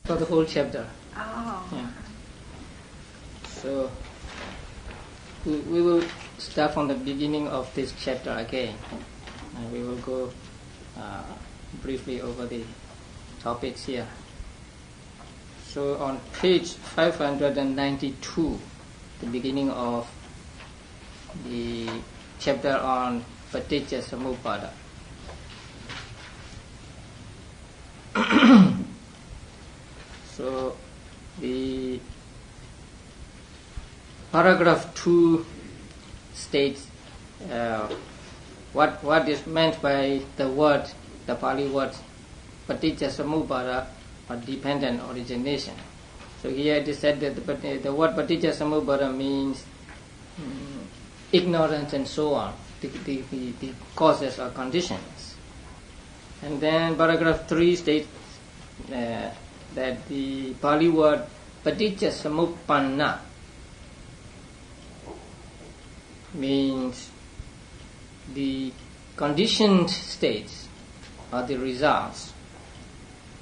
for the whole chapter. Oh. Yeah. So we will start from the beginning of this chapter again. And we will go briefly over the topics here. So on page 592, the beginning of the chapter on Paticca Samuppada. So the paragraph 2 states what is meant by the word, the Pali word Paticca Samuppada, or dependent origination. So here it is said that the word Paticca Samuppada means ignorance and so on, the causes or conditions. And then paragraph 3 states that the Pali word Paticca Samuppanna means the conditioned states or the results,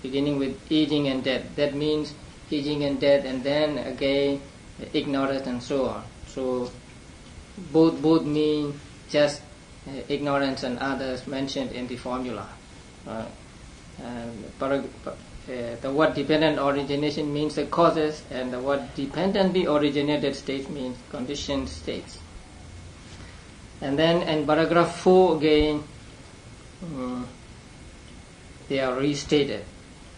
beginning with aging and death. That means aging and death, and then again ignorance and so on. So both mean just ignorance and others mentioned in the formula. The word dependent origination means the causes, and the word dependently originated states means conditioned states. And then in paragraph 4 again, they are restated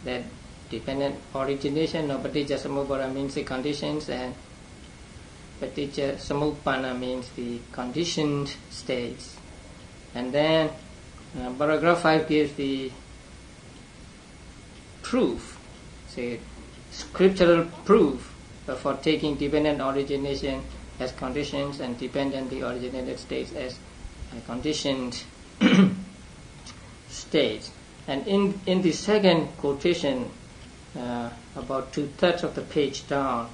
that dependent origination of Paticca Samuppada means the conditions, and Paticca Samuppanna means the conditioned states. And then paragraph 5 gives the proof, say scriptural proof for taking dependent origination as conditions and dependently originated states as conditioned states. And in the second quotation, about 2/3 of the page down,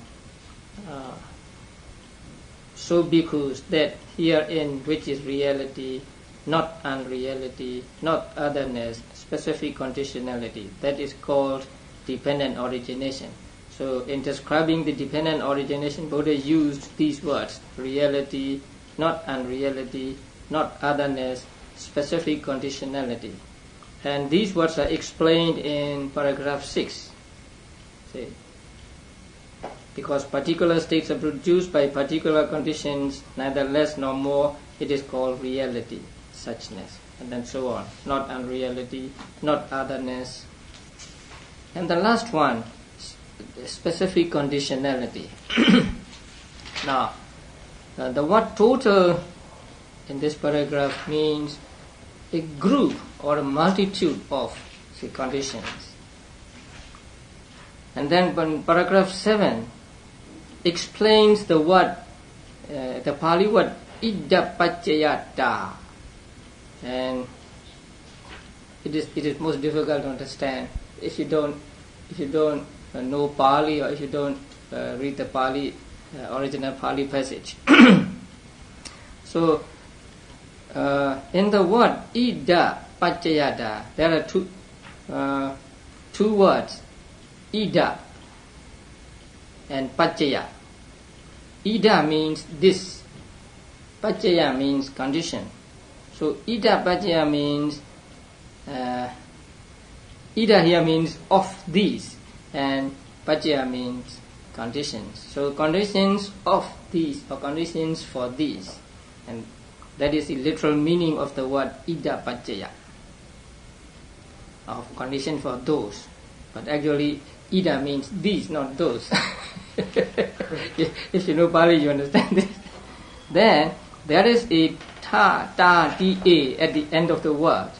so bhikkhus, that herein which is reality, not unreality, not otherness, specific conditionality, that is called dependent origination. So in describing the dependent origination, Buddha used these words: reality, not unreality, not otherness, specific conditionality. And these words are explained in paragraph 6. See, because particular states are produced by particular conditions, neither less nor more, it is called reality, suchness, and then so on. Not unreality, not otherness. And the last one, specific conditionality. Now, the word total in this paragraph means a group or a multitude of conditions. And then when paragraph 7 explains the word, the Pali word idappaccayata, and it is most difficult to understand if you don't know Pali, or if you don't read the Pali original Pali passage. So in the word ida paccayata, there are two words, ida and paccaya. Ida means this, paccaya means condition. So ida paccaya means ida here means of these, and paccaya means conditions. So conditions of these, or conditions for these, and that is the literal meaning of the word ida paccaya, of condition for those. But actually ida means these, not those. If you know Pali, you understand this. Then there is a ta da at the end of the word,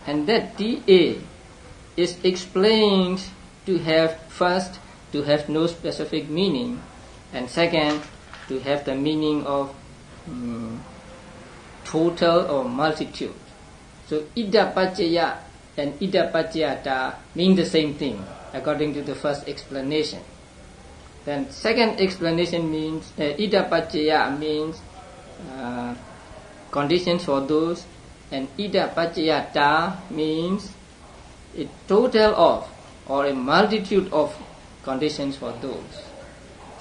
and that da is explained to have, first, to have no specific meaning, and second, to have the meaning of total or multitude. So ida paccaya and ida paccayata mean the same thing according to the first explanation. Then second explanation means ida paccaya means conditions for those, and ida paccayata means a total of or a multitude of conditions for those.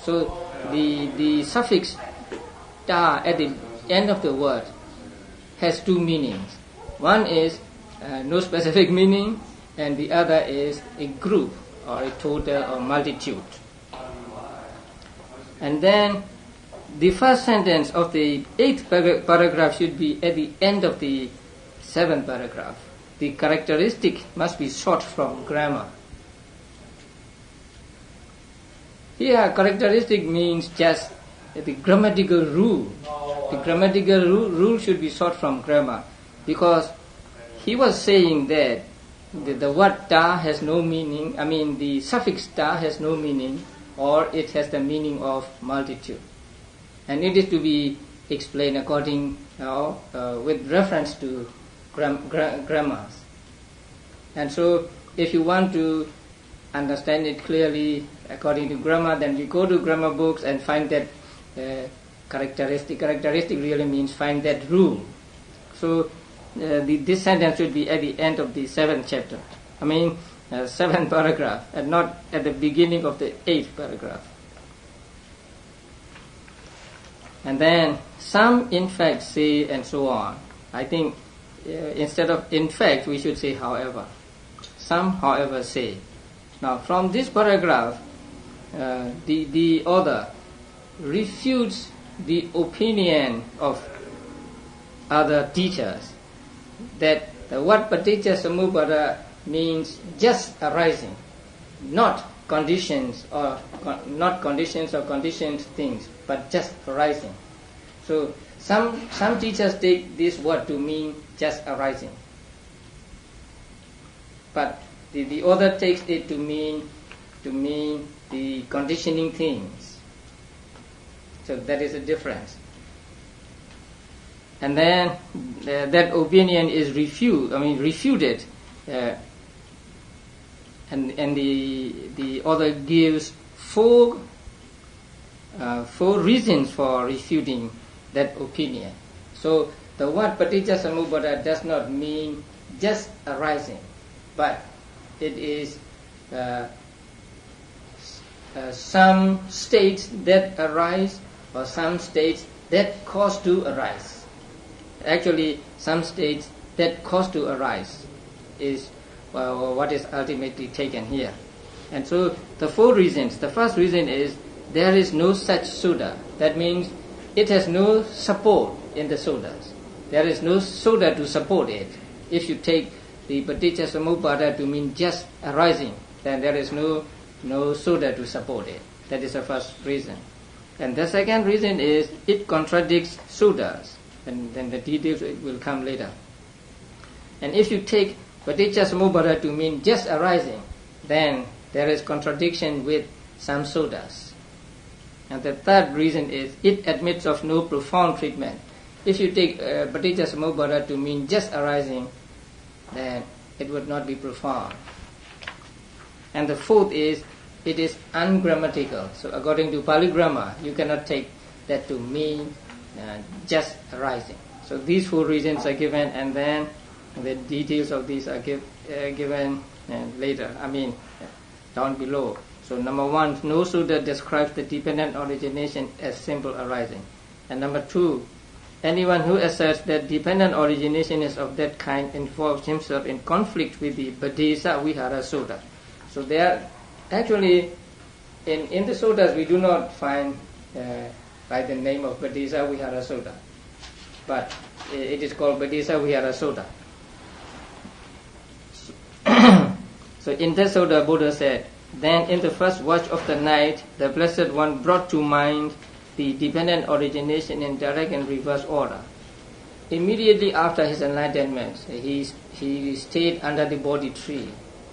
So the suffix ta at the end of the word has two meanings. One is no specific meaning, and the other is a group or a total or multitude. And then the first sentence of the 8th paragraph should be at the end of the 7th paragraph. The characteristic must be sought from grammar. Here, characteristic means just the grammatical rule. The grammatical rule should be sought from grammar, because he was saying that the word ta has no meaning, the suffix ta has no meaning, or it has the meaning of multitude. And it is to be explained according, with reference to grammars. And so, if you want to understand it clearly according to grammar, then we go to grammar books and find that characteristic. Characteristic really means find that rule. So this sentence should be at the end of the 7th chapter. 7th paragraph, and not at the beginning of the 8th paragraph. And then some in fact say, and so on. I think instead of in fact we should say however. Some however say. Now from this paragraph, the author refutes the opinion of other teachers that the word paticca samuppada means just arising, not conditions or conditioned things, but just arising. So some teachers take this word to mean just arising, but the author takes it to mean the conditioning things. So that is a difference. And then that opinion is refuted, and the author gives four reasons for refuting that opinion. So the word paticca samuppada does not mean just arising, but it is some states that arise, or some states that cause to arise. Actually, some states that cause to arise is what is ultimately taken here. And so the four reasons. The first reason is there is no such Sutta. That means it has no support in the Suttas. There is no Sutta to support it. If you take the paticca samuppada to mean just arising, then there is no Sutta to support it. That is the first reason. And the second reason is it contradicts Suttas, and then the details will come later. And if you take paticca samuppada to mean just arising, then there is contradiction with some Suttas. And the third reason is it admits of no profound treatment. If you take paticca samuppada to mean just arising, then it would not be profound. And the fourth is it is ungrammatical. So according to Pali grammar, you cannot take that to mean just arising. So these four reasons are given, and then the details of these are given later, down below. So number one, no Sutta describes the dependent origination as simple arising. And number two, anyone who asserts that dependent origination is of that kind involves himself in conflict with the Badesa Vihara Sutta. So there, actually, in the Suttas we do not find by the name of Badesa Vihara Sutta, but it is called Badesa Vihara Sutta. So in that Sutta, Buddha said, then in the first watch of the night, the Blessed One brought to mind the dependent origination in direct and reverse order. Immediately after his enlightenment, he stayed under the Bodhi tree.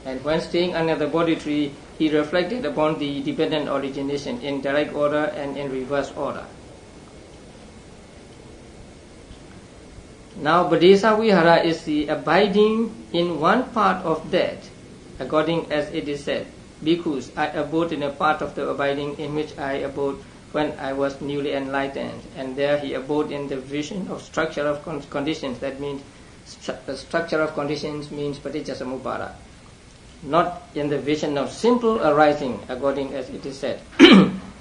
And when staying under the Bodhi tree, he reflected upon the dependent origination in direct order and in reverse order. Now, Badesa Vihara is the abiding in one part of that, according as it is said, Bhikkhus, I abode in a part of the abiding in which I abode when I was newly enlightened, and there he abode in the vision of structure of conditions. That means structure of conditions means paticca samuppada. not in the vision of simple arising, according as it is said.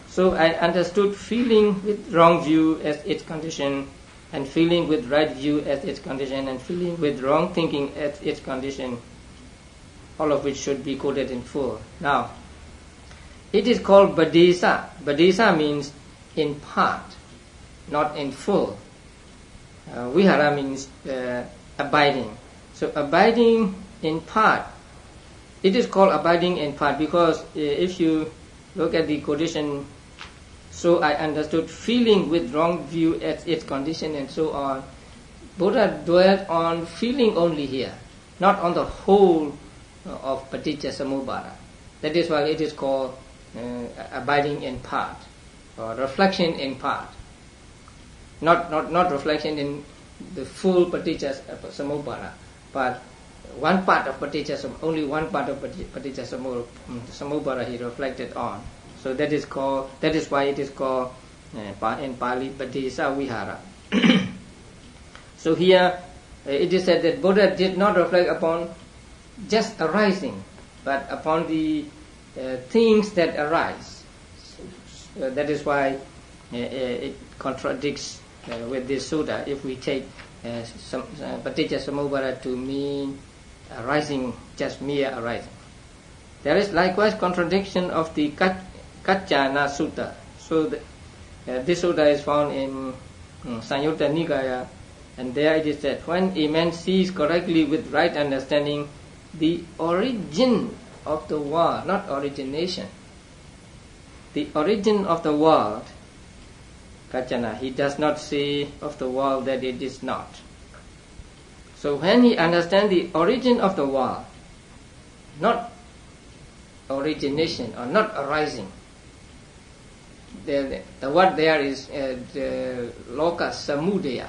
So I understood feeling with wrong view as its condition, and feeling with right view as its condition, and feeling with wrong thinking as its condition, all of which should be quoted in full. Now, it is called Badesa. Badesa means in part, not in full. Vihara means abiding. So abiding in part. It is called abiding in part because if you look at the quotation, so I understood feeling with wrong view as its condition and so on. Buddha dwelt on feeling only here, not on the whole of Paticca Samuppada. That is why it is called abiding in part, or reflection in part. Not reflection in the full Paticca Samuppada, but one part of Paticca, only one part of Paticca Samuppada he reflected on. So that is why it is called in Pali Badesa Vihara. So here it is said that Buddha did not reflect upon just arising, but upon the things that arise. So that is why it contradicts with this sutta. If we take Paticca Samuppada to mean arising, just mere arising. There is likewise contradiction of the Kaccana Sutta. So this sutta is found in Sanyutta Nikaya, and there it is said, when a man sees correctly with right understanding the origin of the world, not origination, the origin of the world, Kaccana, he does not see of the world that it is not. So when he understands the origin of the world, not origination or not arising, the word there is the loka samudaya.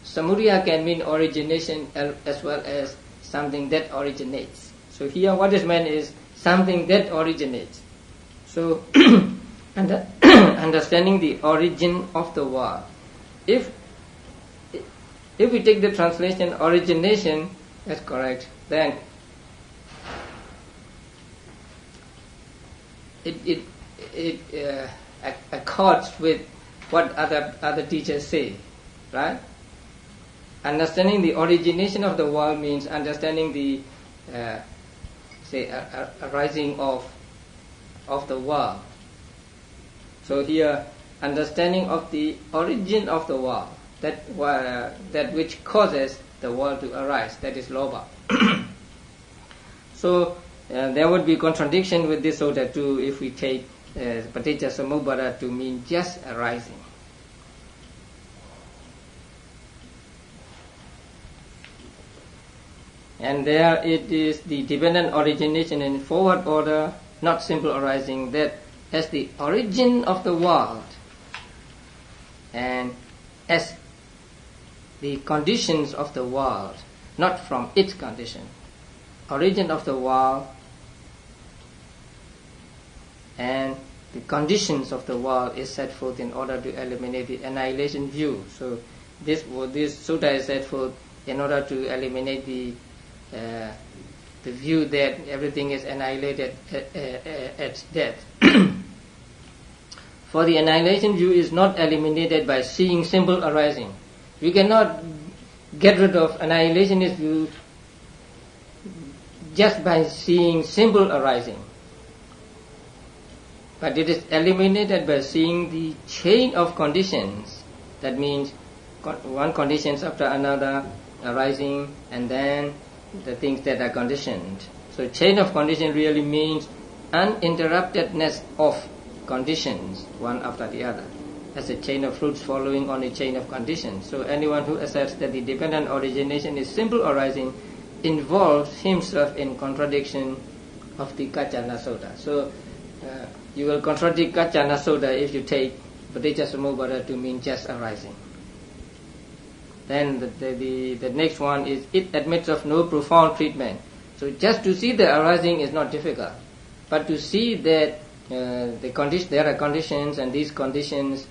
Samudaya can mean origination as well as something that originates. So here what is meant is something that originates. So understanding the origin of the world. If we take the translation origination as correct, then it accords with what other teachers say, right? Understanding the origination of the world means understanding the arising of the world. So here, understanding of the origin of the world, that which causes the world to arise, that is loba. So there would be contradiction with this sutta too if we take Paticca Samuppada to mean just arising. And there it is the dependent origination in forward order, not simple arising, that as the origin of the world and as the conditions of the world, not from its condition. Origin of the world and the conditions of the world is set forth in order to eliminate the annihilation view. So this sutta is set forth in order to eliminate the view that everything is annihilated at death. For the annihilation view is not eliminated by seeing simple arising. We cannot get rid of annihilationist view just by seeing simple arising. But it is eliminated by seeing the chain of conditions. That means one conditions after another arising, and then the things that are conditioned. So chain of condition really means uninterruptedness of conditions, one after the other, as a chain of fruits following on a chain of conditions. So anyone who asserts that the dependent origination is simple arising involves himself in contradiction of the Kaccana Sutta. So you will contradict Kaccana Sutta if you take Paticca Samuppada to mean just arising. Then the next one is, it admits of no profound treatment. So just to see the arising is not difficult, but to see that there are conditions, and these conditions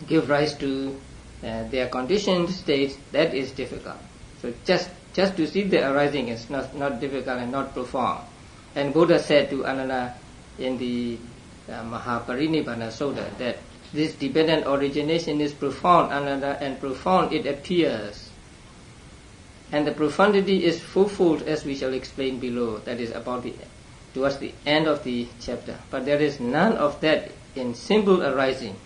give rise to their conditioned states, that is difficult. So just Just to see the arising is not difficult and not profound. And Buddha said to Ananda in the Mahaparinibbana Sutta that this dependent origination is profound, Ananda, and profound it appears. And the profundity is fourfold, as we shall explain below. That is towards the end of the chapter. But there is none of that in simple arising.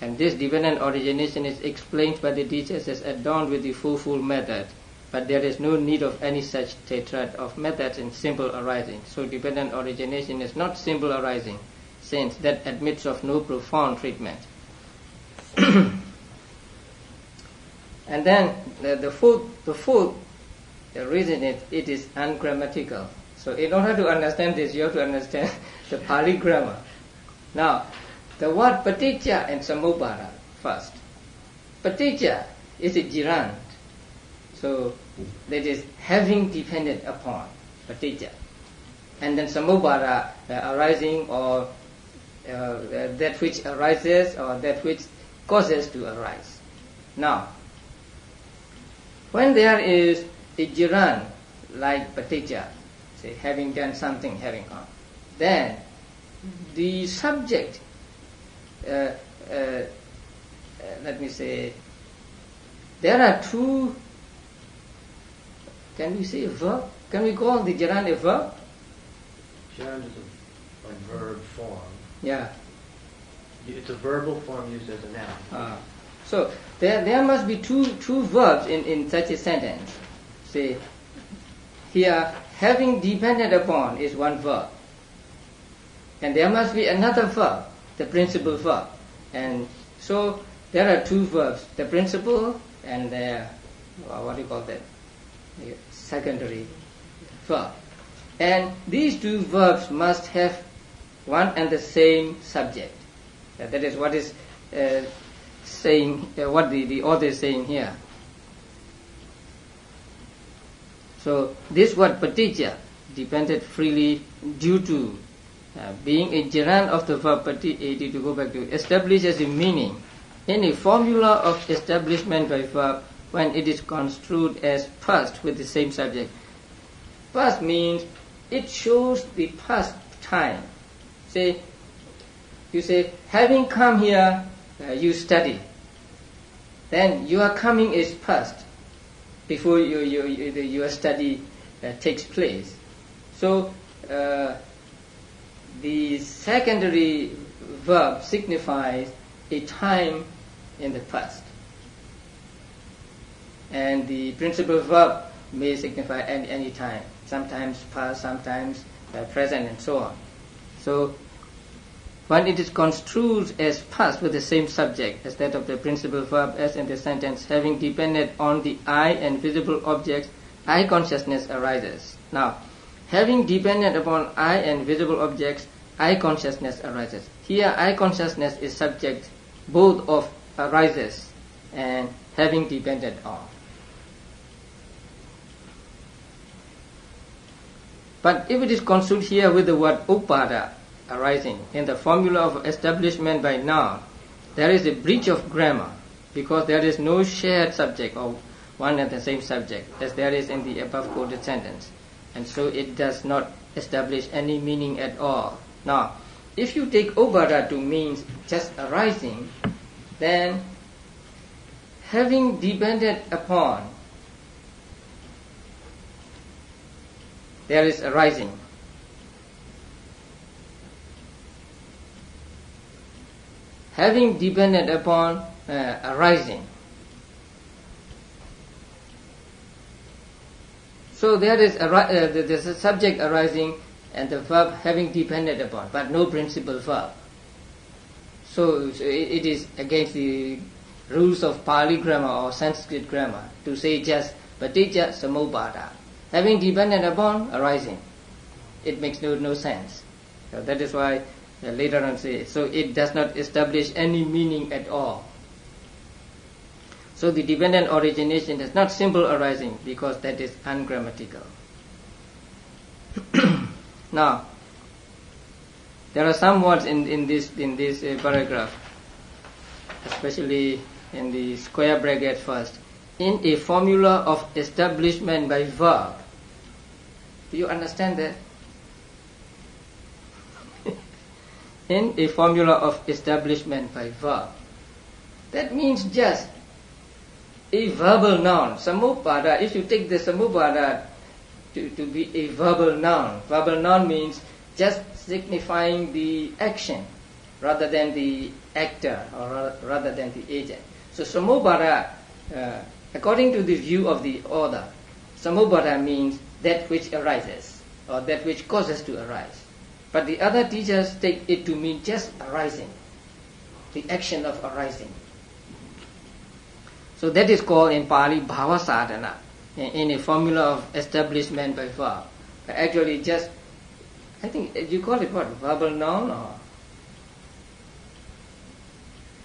And this dependent origination is explained by the teachers as adorned with the fourfold method. But there is no need of any such tetrad of methods in simple arising. So dependent origination is not simple arising, since that admits of no profound treatment. And then the fourth reason it is ungrammatical. So in order to understand this, you have to understand the Pali grammar. Now, the word paticca and samubhada first. Paticca is a gerund. So that is having depended upon, paticca. And then samubhada, arising, or that which arises or that which causes to arise. Now, when there is a gerund like paticca, say having done something, having gone, then the subject, let me say, there are two, can we say a verb? Can we call the gerund a verb? Gerund is a verb form. Yeah. It's a verbal form used as a noun. So there must be two verbs in such a sentence. Say, here, having depended upon is one verb. And there must be another verb, the principal verb. And so there are two verbs, the principal and the, what do you call that? The secondary verb. And these two verbs must have one and the same subject. That is what is saying, what the author is saying here. So this word paticca depended freely due to being a gerund of the verb paticca, to go back to, establishes a meaning in a formula of establishment by verb when it is construed as past with the same subject. Past means it shows the past time. Say, you say, having come here, you study. Then your coming is past before your study takes place. So the secondary verb signifies a time in the past, and the principal verb may signify any time, sometimes past, sometimes present, and so on. So when it is construed as past with the same subject as that of the principal verb, as in the sentence, having depended on the eye and visible objects, eye consciousness arises. Now, having depended upon eye and visible objects, eye consciousness arises. Here, eye consciousness is subject both of arises and having depended on. But if it is construed here with the word upada, arising, in the formula of establishment by noun, there is a breach of grammar, because there is no shared subject or one and the same subject as there is in the above quoted sentence, and so it does not establish any meaning at all. Now, if you take upada to mean just arising, then having depended upon, there is arising. Having depended upon arising. So there is the subject arising and the verb having depended upon, but no principal verb. So it is against the rules of Pali grammar or Sanskrit grammar to say just paticca samubhada. Having depended upon arising. It makes no sense. So that is why later on say, so it does not establish any meaning at all. So the dependent origination is not simple arising, because that is ungrammatical. Now, there are some words in this paragraph, especially in the square bracket first. in a formula of establishment by verb. Do you understand that? In a formula of establishment by verb. That means just a verbal noun. Samupada, if you take the samupada to be a verbal noun means just signifying the action rather than the actor or rather than the agent. So samubhara, according to the view of the author, samubhara means that which arises or that which causes to arise. But the other teachers take it to mean just arising, the action of arising. So that is called in Pali bhava sadhana, in a formula of establishment by verb. Actually just, I think you call it what, verbal noun or?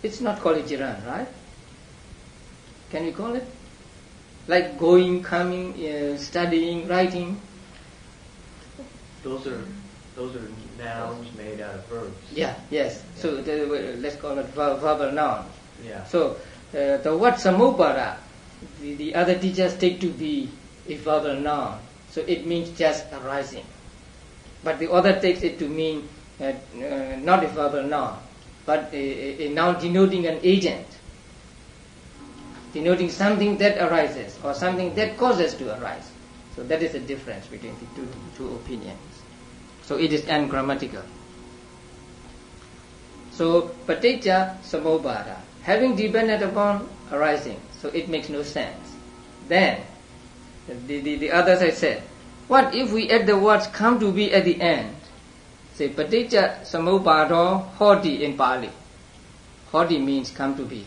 It's not called jiran, right? Can we call it? Like going, coming, studying, writing. Those are nouns made out of verbs. Yeah, yes. Yeah. So let's call it verbal noun. Yeah. So the word samubhara, the other teachers take to be a verbal noun. So it means just arising. But the other takes it to mean not a verbal noun, but a noun denoting an agent, denoting something that arises or something that causes to arise. So that is the difference between the two opinions. So it is ungrammatical. So paticca samubhara, having depended upon arising, so it makes no sense. Then the others I said, what if we add the words come to be at the end? Say paticca samubharo hoti in Pali. Hoti means come to be.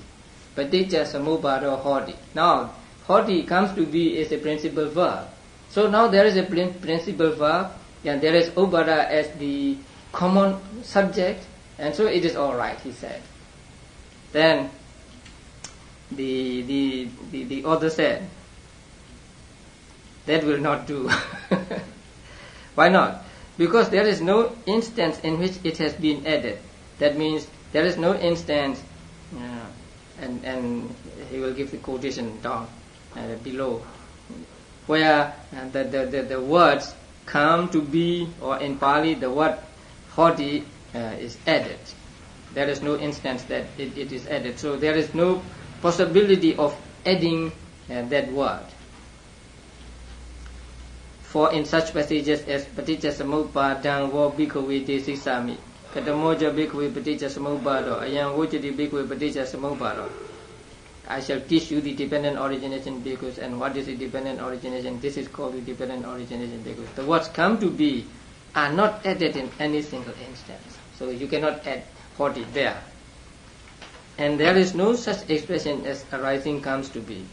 Paticca samubharo hoti. Now hoti comes to be is a principal verb. So now there is a principal verb and there is ubhara as the common subject, and so it is all right, he said. Then the author said, that will not do. Why not? Because there is no instance in which it has been added. That means there is no instance, and he will give the quotation down below, where the words come to be, or in Pali the word hoti is added. There is no instance that it is added. So there is no possibility of adding that word. For in such passages as paticca samuppadang vo bhikkhave desisami, katamoja bhikkhave paticca samuppado, ayam vojati bhikkhave paticca samuppado, I shall teach you the dependent origination bhikkhus, and what is the dependent origination? This is called the dependent origination bhikkhus. The words come to be are not added in any single instance. So you cannot add hoti there. And there is no such expression as arising comes to be.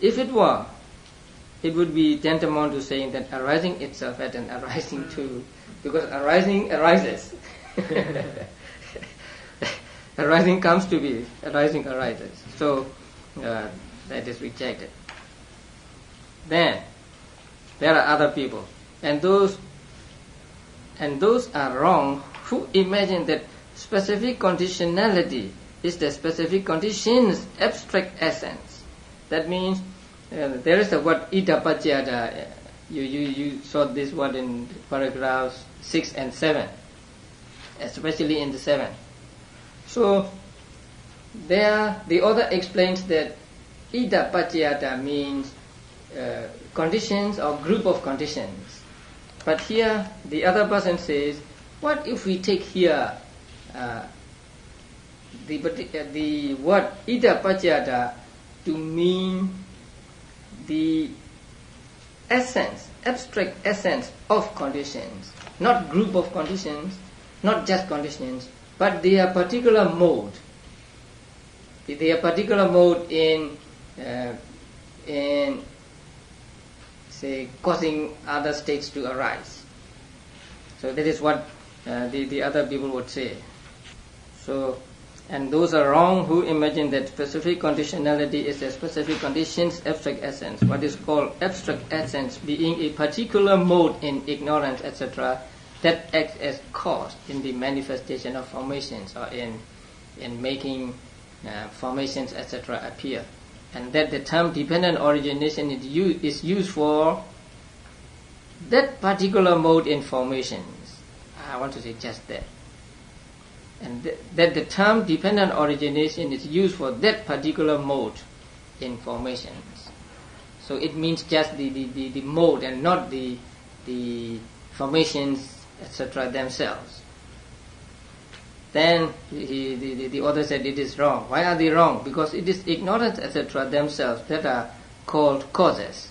If it were, it would be tantamount to saying that arising itself had an arising too, because arising arises. Arising comes to be, arising arises. So that is rejected. Then there are other people, and those are wrong who imagine that specific conditionality is the specific condition's abstract essence. That means there is the word idapajyada. You saw this word in paragraphs 6 and 7, especially in the 7th. So there the author explains that idapajyada means conditions or group of conditions. But here the other person says, what if we take here the word idapajyada to mean the essence, abstract essence of conditions, not group of conditions, not just conditions, but their particular mode. Their particular mode in say causing other states to arise. So that is what the other people would say. So, and those are wrong who imagine that specific conditionality is a specific condition's abstract essence. What is called abstract essence being a particular mode in ignorance, etc., that acts as cause in the manifestation of formations or in making formations, etc., appear. and that the term dependent origination is used for that particular mode in formations. I want to say just that. And that the term dependent origination is used for that particular mode in formations. So it means just the mode and not the formations, etc. themselves. Then the author said it is wrong. Why are they wrong? Because it is ignorance, etc. themselves that are called causes.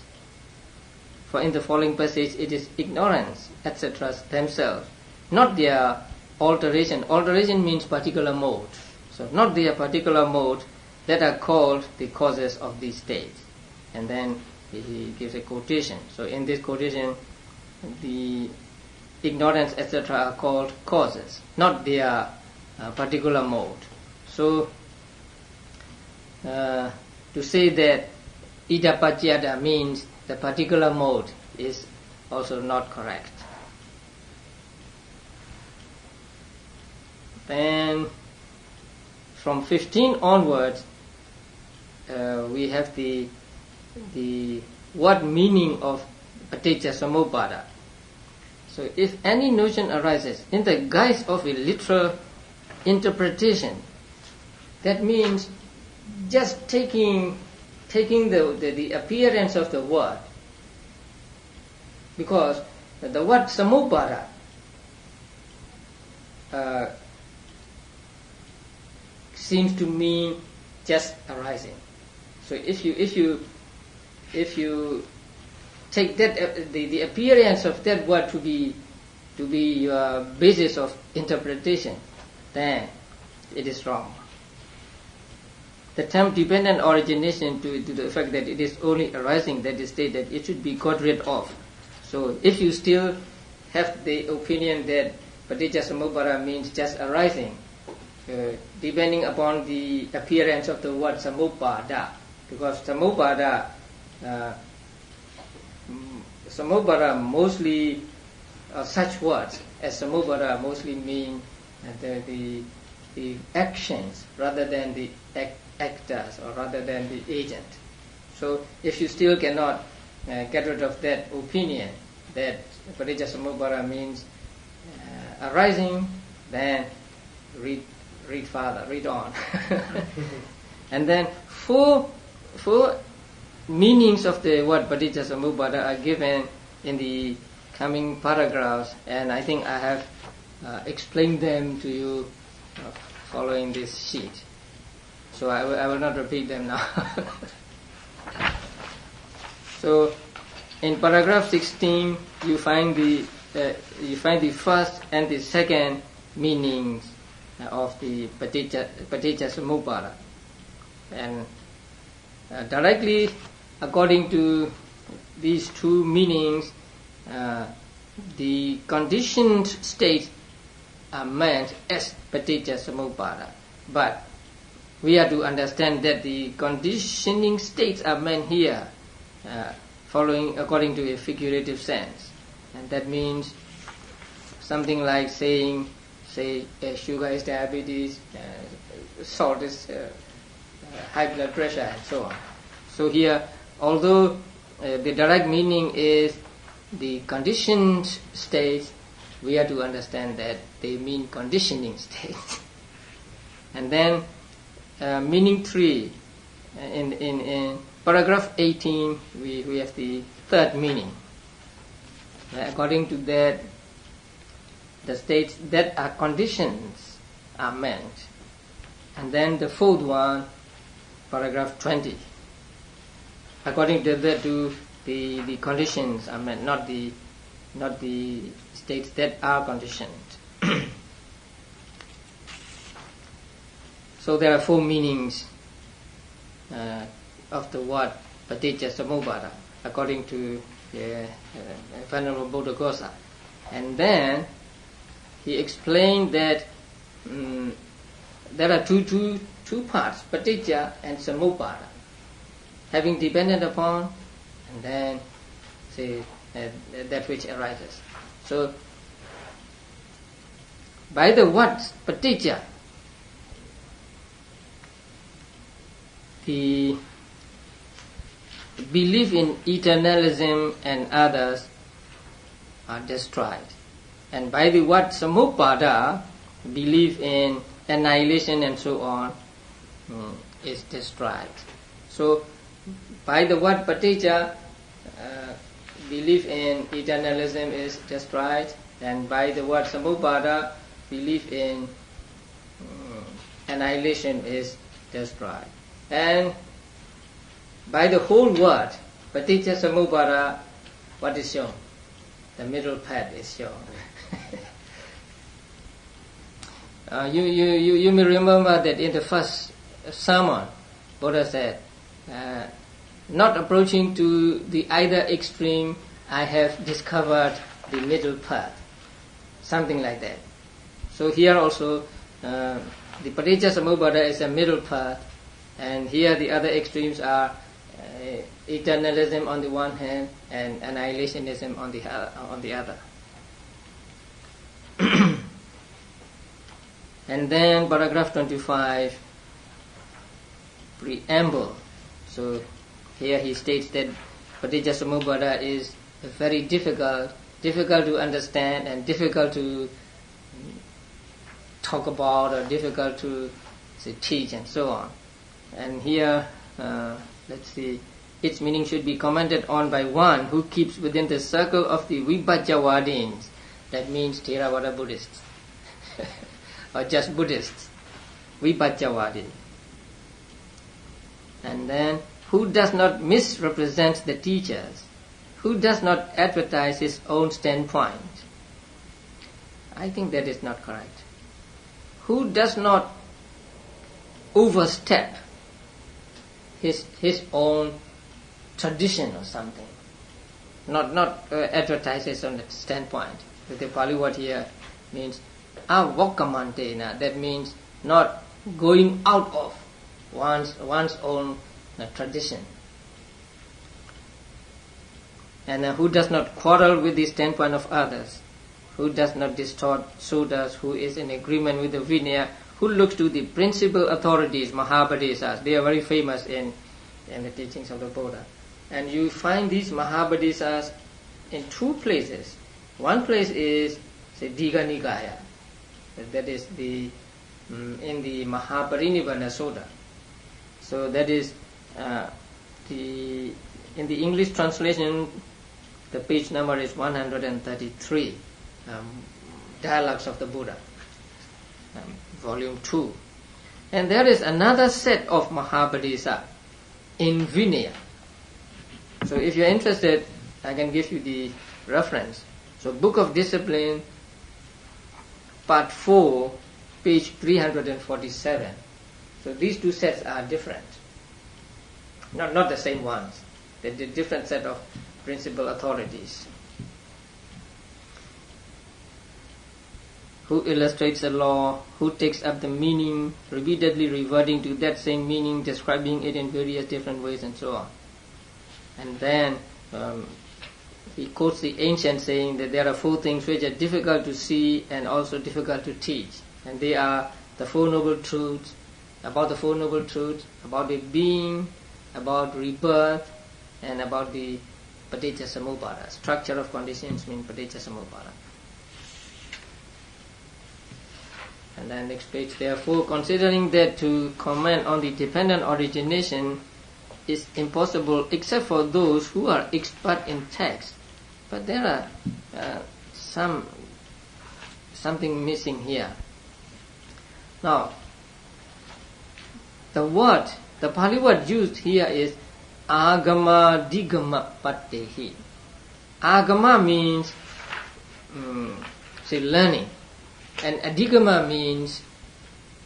For in the following passage, it is ignorance, etc. themselves, not their alteration. Alteration means particular mode. So not their particular mode that are called the causes of these states. And then he gives a quotation. So in this quotation, the ignorance, etc. are called causes, not their particular mode. So to say that idappaccayata means the particular mode is also not correct. Then from 15 onwards, we have the what meaning of paticca samuppada. So if any notion arises in the guise of a literal interpretation, that means just taking the appearance of the word, because the word samuppada seems to mean just arising. So if you take that the appearance of that word to be your basis of interpretation, then it is wrong. The term dependent origination to the fact that it is only arising, that is stated, it should be got rid of. So if you still have the opinion that paticca samuppada means just arising, depending upon the appearance of the word samupada, because samupada mostly, such words as samupada mostly mean the actions rather than the actors or rather than the agent. So if you still cannot get rid of that opinion that paticca samuppada means arising, then read further, read on. And then four meanings of the word paticca samuppada are given in the coming paragraphs, and I think I have explained them to you following this sheet. So I will not repeat them now. So in paragraph 16 you find the first and the second meanings of the paticca samuppada, and directly according to these two meanings, the conditioned states are meant as paticca samuppada, but we have to understand that the conditioning states are meant here following according to a figurative sense, and that means something like saying, sugar is diabetes, salt is high blood pressure, and so on. So here, although the direct meaning is the conditioned states, we have to understand that they mean conditioning states. And then meaning 3, in paragraph 18 we have the third meaning. According to that, the states that are conditions are meant. And then the fourth one, paragraph 20. According to that, the conditions are meant, not the states that are conditioned. So there are four meanings of the word paticca samuppada according to Venerable Buddhaghosa. And then he explained that there are two parts, paticca and samuppada, having dependent upon, and then say that which arises. So by the word paticca, the belief in eternalism and others are destroyed. And by the word samuppada, belief in annihilation and so on is destroyed. So by the word paticca, belief in eternalism is destroyed, and by the word samuppada, belief in annihilation is destroyed. And by the whole word paticca samuppada, what is shown? The middle path is shown. You may remember that in the first sermon, Buddha said, not approaching to the either extreme, I have discovered the middle path. Something like that. So here also, the paticca samuppada is a middle path, and here the other extremes are eternalism on the one hand and annihilationism on the other. And then paragraph 25, preamble. So here he states that paticca samuppada is very difficult to understand and difficult to talk about or difficult to teach and so on. And here, let's see, its meaning should be commented on by one who keeps within the circle of the Vibhajyawadins. That means Theravada Buddhists or just Buddhists, Vibhajyawadi. And then, who does not misrepresent the teachers, who does not advertise his own standpoint. I think that is not correct. Who does not overstep his own tradition or something. Not advertise his own standpoint. The Pali word here means avokkamantena. That means not going out of one's own tradition. And who does not quarrel with the standpoint of others, who does not distort sutras, who is in agreement with the Vinaya, who looks to the principal authorities, Mahabodhisas. They are very famous in the teachings of the Buddha. And you find these Mahabodhisas in two places. One place is, say, Digha Nikaya. That is in the Mahaparinibbana Sutta. So that is in the English translation, the page number is 133, Dialogues of the Buddha, volume 2. And there is another set of Mahabodhisa in Vinaya. So if you are interested, I can give you the reference. So Book of Discipline, part 4, page 347. So these two sets are different. Not the same ones. They're the different set of principal authorities. Who illustrates the law, who takes up the meaning, repeatedly reverting to that same meaning, describing it in various different ways and so on. And then he quotes the ancient saying that there are four things which are difficult to see and also difficult to teach. And they are the Four Noble Truths, about the Four Noble Truths, about the being, about rebirth, and about the paticca samuppada. Structure of conditions means paticca samuppada. And then next page, therefore, considering that to comment on the dependent origination is impossible except for those who are expert in text. But there are something missing here. Now, the Pali word used here is agama digama pattehi. Agama means learning, and adigama means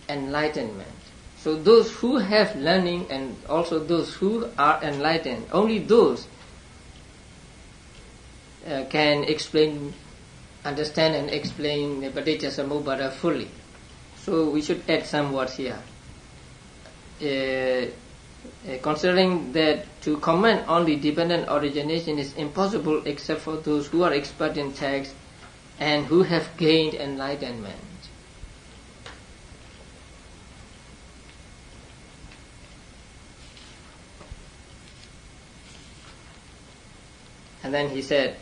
enlightenment. So those who have learning and also those who are enlightened, only those can understand and explain the paticca samuppada fully. So we should add some words here. Considering that to comment on the dependent origination is impossible except for those who are expert in text and who have gained enlightenment. And then he said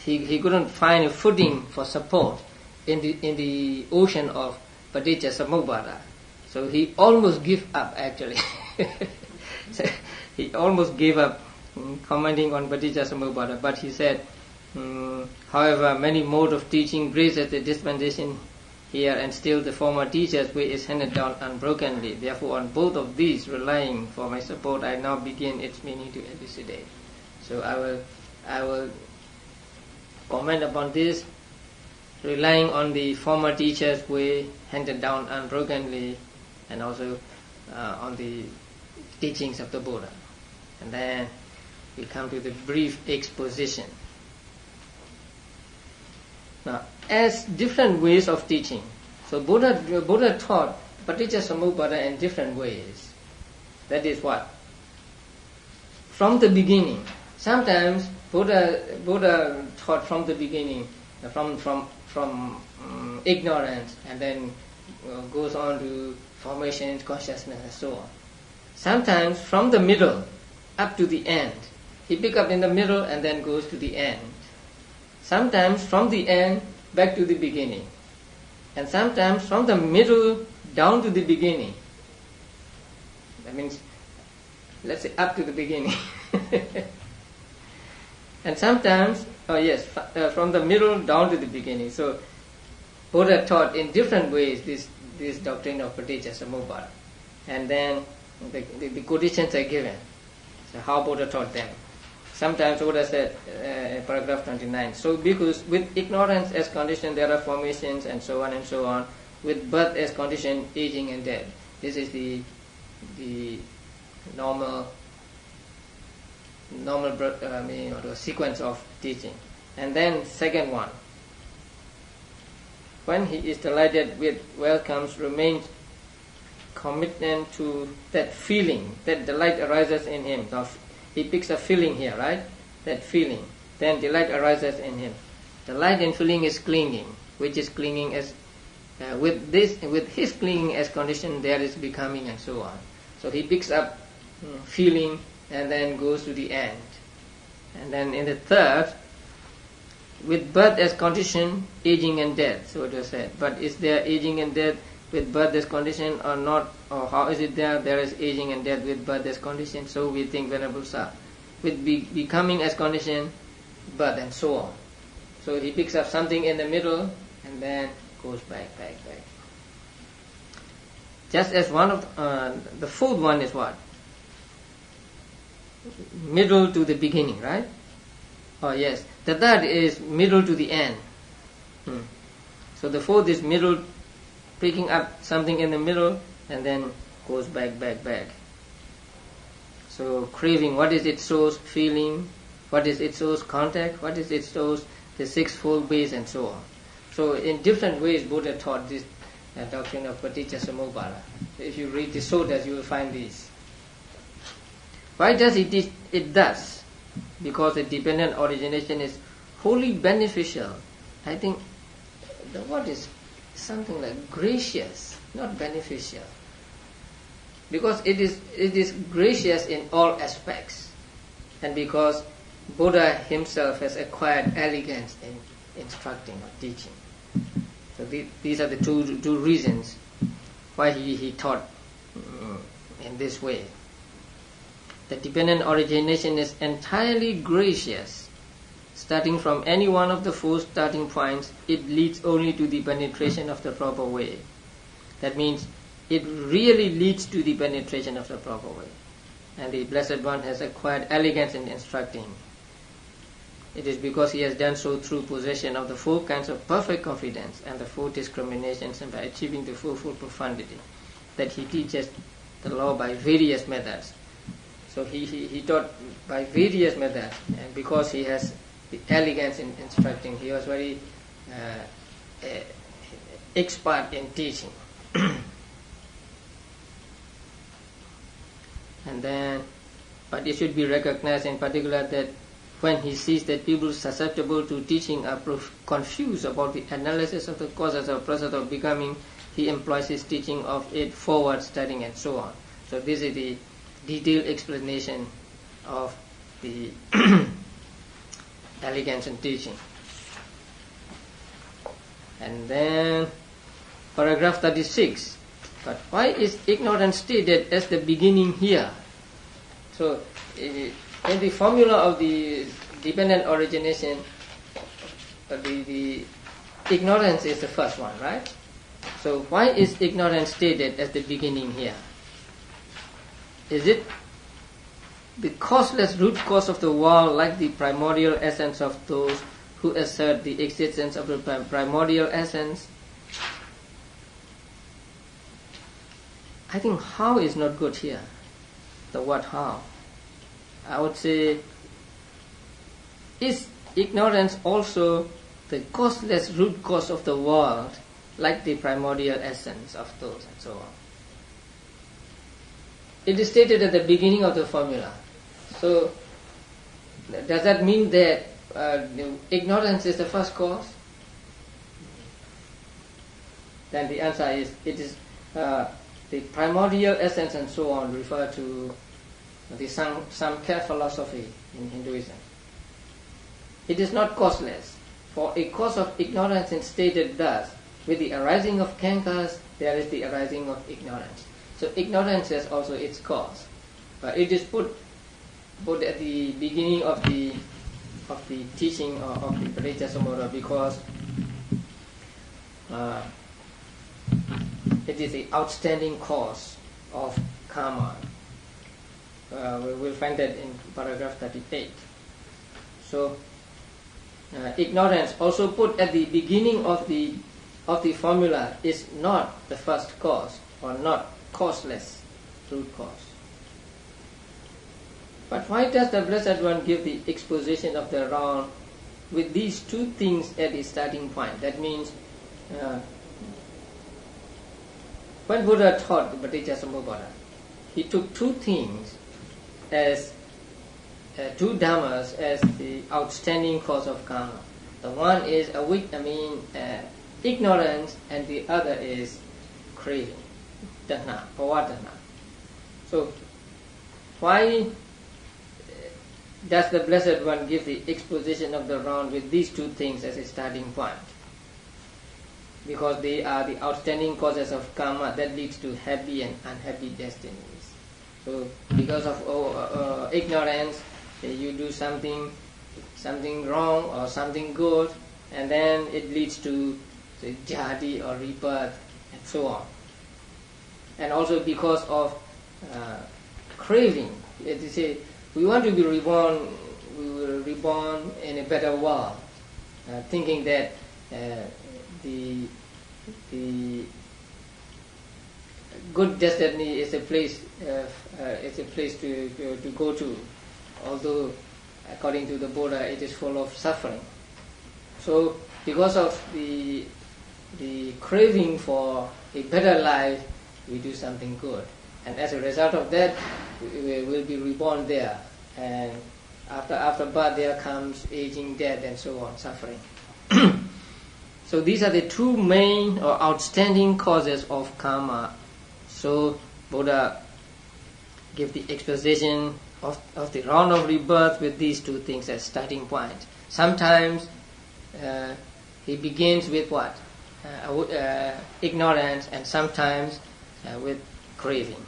he couldn't find a footing for support in the ocean of Paticcasamuppada. So he almost gave up actually. So he almost gave up commenting on Paticcasamuppada, but he said, however, many modes of teaching graces the dispensation here, and still the former teacher's way is handed down unbrokenly. Therefore, on both of these, relying for my support, I now begin its meaning to elucidate. So I will comment upon this, relying on the former teacher's way handed down unbrokenly, and also on the teachings of the Buddha. And then we come to the brief exposition. Now, as different ways of teaching, so Buddha taught Paticcasamuppada in different ways. That is what? From the beginning. Sometimes Buddha taught from the beginning, from ignorance, and then goes on to formations, consciousness, and so on. Sometimes from the middle up to the end. He picks up in the middle and then goes to the end. Sometimes from the end back to the beginning. And sometimes from the middle down to the beginning. That means, let's say, up to the beginning. And sometimes, from the middle down to the beginning. So Buddha taught in different ways this doctrine of Paticcasamuppada. And then the quotations are given. So how Buddha taught them. Sometimes Buddha said, paragraph 29, so because with ignorance as condition there are formations and so on and so on. With birth as condition, aging and death. This is the normal sequence of teaching. And then second one, when he is delighted with welcomes, remains commitment to that feeling, that delight arises in him. Now, he picks a feeling here, right? That feeling. Then delight arises in him. Delight in feeling is clinging, which is clinging as with his clinging as condition, there is becoming and so on. So he picks up feeling and then goes to the end. And then in the third, with birth as condition, aging and death. So it was said. But is there aging and death with birth as condition or not? Or how is it there is aging and death with birth as condition? So we think Venerable Sa. With becoming as condition, birth and so on. So he picks up something in the middle and then goes back. Just as one of the fourth one is what? Middle to the beginning, right? Oh yes. The third is middle to the end. So the fourth is middle, picking up something in the middle and then goes back. So craving, what is its source? Feeling, what is its source? Contact, what is its source? The sixfold base and so on. So in different ways Buddha taught this doctrine of Paticcasamuppada. If you read the Suttas, you will find this. Why does he teach it thus? Because the dependent origination is wholly beneficial. I think the word is something like gracious, not beneficial. Because it is gracious in all aspects. And because Buddha himself has acquired elegance in instructing or teaching. So these are the two reasons why he taught in this way. The dependent origination is entirely gracious. Starting from any one of the four starting points, it leads only to the penetration of the proper way. That means it really leads to the penetration of the proper way. And the Blessed One has acquired elegance in instructing. It is because he has done so through possession of the four kinds of perfect confidence and the four discriminations, and by achieving the fourfold profundity, that he teaches the law by various methods. So he taught by various methods, and because he has the elegance in instructing, he was very expert in teaching. But it should be recognized in particular that when he sees that people susceptible to teaching are confused about the analysis of the causes or process of becoming, he employs his teaching of it forward, studying and so on. So this is the detailed explanation of the elegance in teaching. And then paragraph 36. But why is ignorance stated as the beginning here? So in the formula of the dependent origination, the ignorance is the first one, right? So why is ignorance stated as the beginning here? Is it the causeless root cause of the world, like the primordial essence of those who assert the existence of the primordial essence? I think how is not good here. The word how. I would say, is ignorance also the causeless root cause of the world, like the primordial essence of those, and so on? It is stated at the beginning of the formula. So, does that mean that ignorance is the first cause? Then the answer is, it is the primordial essence and so on refer to the Samkhya philosophy in Hinduism. It is not causeless, for a cause of ignorance is stated thus: with the arising of Kankas, there is the arising of ignorance. So ignorance has also its cause, but it is put at the beginning of the teaching of the Paticcasamuppada because it is the outstanding cause of karma. We will find that in paragraph 38. So ignorance, also put at the beginning of the formula, is not the first cause, or not causeless root cause. But why does the Blessed One give the exposition of the round with these two things at the starting point? That means when Buddha taught the Paticcasamuppada, he took two things as two dhammas as the outstanding cause of karma. The one is ignorance, and the other is craving, dana, pavadana. So why does the Blessed One give the exposition of the round with these two things as a starting point? Because they are the outstanding causes of karma that leads to happy and unhappy destinies. So because of ignorance, you do something wrong or something good, and then it leads to jadi or rebirth and so on. And also because of craving, we want to be reborn. We will reborn in a better world, thinking that the good destiny is a place to go to, although according to the Buddha it is full of suffering. So because of the craving for a better life, we do something good, and as a result of that, we will be reborn there, and after birth there comes aging, death, and so on, suffering. So these are the two main or outstanding causes of karma. So Buddha gave the exposition of the round of rebirth with these two things as starting point. Sometimes he begins with what? Ignorance, and sometimes with craving.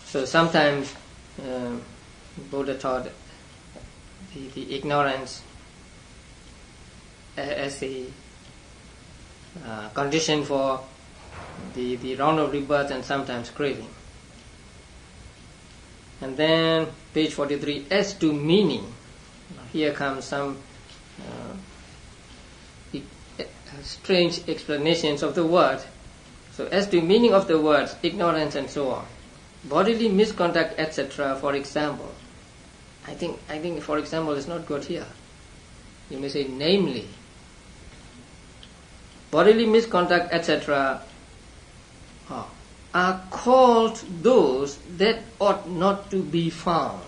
So sometimes Buddha taught the ignorance as a condition for the round of rebirth, and sometimes craving. And then page 43, as to meaning. Here comes some strange explanations of the word. So as to meaning of the words, ignorance and so on. Bodily misconduct, etc., for example. I think for example is not good here. You may say namely. Bodily misconduct, etc., are called those that ought not to be found.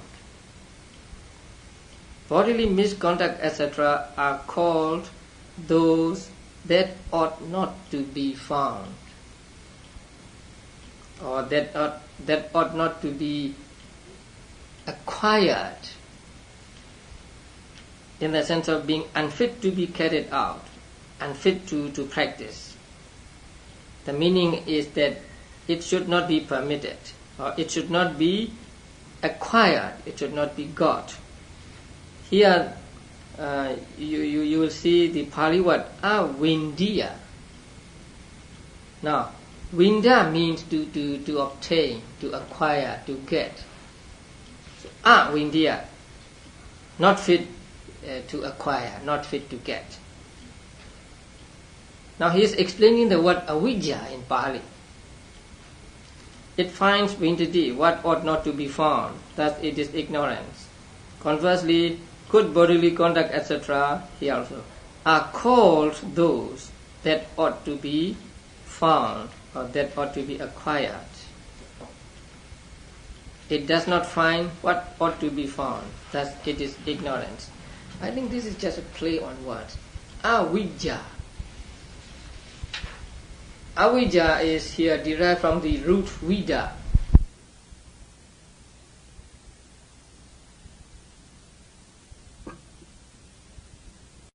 Bodily misconduct, etc., are called those that ought not to be found. or that ought not to be acquired, in the sense of being unfit to be carried out, unfit to practice. The meaning is that it should not be permitted, or it should not be acquired, it should not be got. Here you will see the Pali word avindya. Now, vinda means to obtain, to acquire, to get. So, avindya, not fit to acquire, not fit to get. Now he is explaining the word avidya in Pali. It finds vindati, what ought not to be found, thus it is ignorance. Conversely, good bodily conduct, etc., here also, are called those that ought to be found, or that ought to be acquired. It does not find what ought to be found, thus it is ignorance. I think this is just a play on words. Avidya. Avidya is here derived from the root vida,